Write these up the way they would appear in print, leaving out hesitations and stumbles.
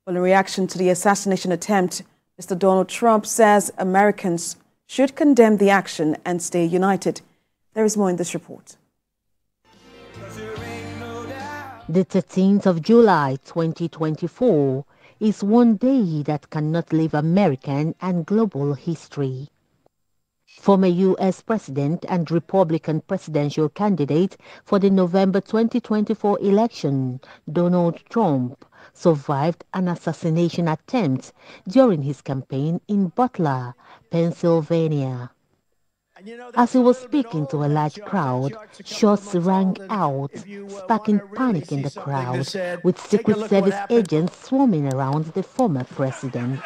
Well, in reaction to the assassination attempt, Mr. Donald Trump says Americans should condemn the action and stay united. There is more in this report. The 13th of July 2024 is one day that cannot leave American and global history. Former U.S. President and Republican presidential candidate for the November 2024 election, Donald Trump, survived an assassination attempt during his campaign in Butler, Pennsylvania. As he was speaking to a large crowd, shots rang out, sparking panic in the crowd, with Secret Service agents swarming around the former president.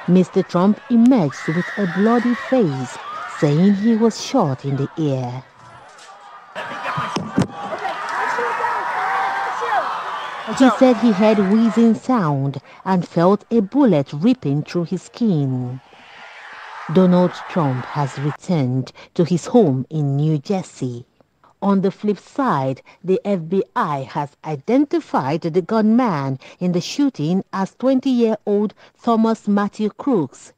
Mr. Trump emerged with a bloody face, saying he was shot in the ear. He said he heard wheezing sound and felt a bullet ripping through his skin. Donald Trump has returned to his home in New Jersey. On the flip side, the FBI has identified the gunman in the shooting as 20-year-old Thomas Matthew Crooks.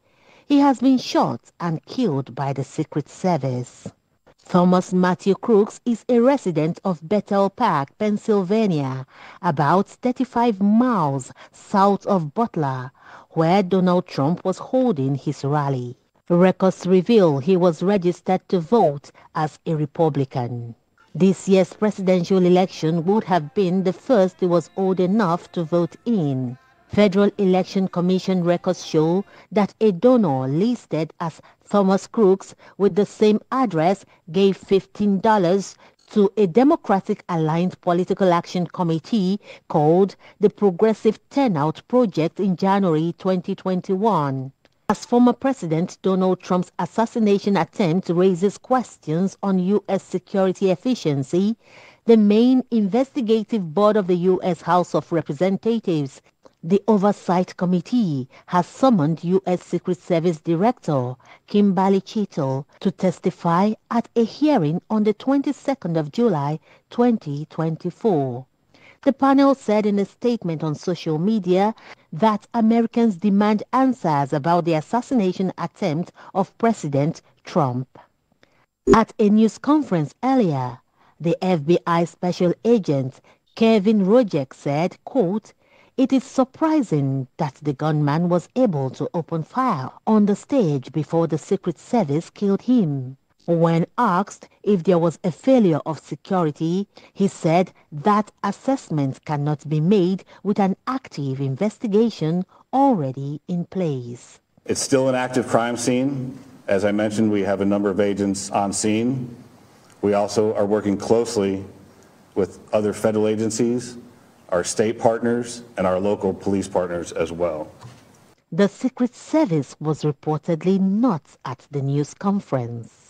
He has been shot and killed by the Secret Service. Thomas Matthew Crooks is a resident of Bethel Park, Pennsylvania, about 35 miles south of Butler, where Donald Trump was holding his rally. Records reveal he was registered to vote as a Republican. This year's presidential election would have been the first he was old enough to vote in. Federal Election Commission records show that a donor listed as Thomas Crooks with the same address gave $15 to a Democratic-aligned political action committee called the Progressive Turnout Project in January 2021. As former President Donald Trump's assassination attempt raises questions on U.S. security efficiency, the main investigative board of the U.S. House of Representatives, the Oversight Committee, has summoned U.S. Secret Service Director Kimberly Chittle to testify at a hearing on the 22nd of July 2024. The panel said in a statement on social media that Americans demand answers about the assassination attempt of President Trump. At a news conference earlier, the FBI Special Agent Kevin Rojek said, quote, "It is surprising that the gunman was able to open fire on the stage before the Secret Service killed him." When asked if there was a failure of security, he said that assessment cannot be made with an active investigation already in place. It's still an active crime scene. As I mentioned, we have a number of agents on scene. We also are working closely with other federal agencies, our state partners, and our local police partners as well. The Secret Service was reportedly not at the news conference.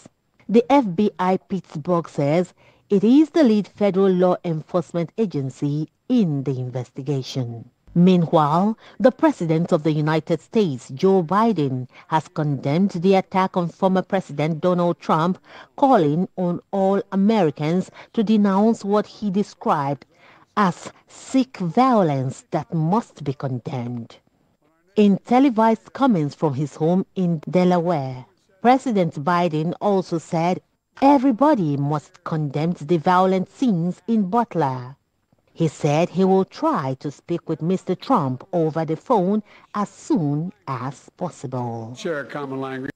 The FBI Pittsburgh says it is the lead federal law enforcement agency in the investigation. Meanwhile, the President of the United States, Joe Biden, has condemned the attack on former President Donald Trump, calling on all Americans to denounce what he described as Sikh violence that must be condemned. In televised comments from his home in Delaware, President Biden also said everybody must condemn the violent scenes in Butler. He said he will try to speak with Mr. Trump over the phone as soon as possible. Share a common language.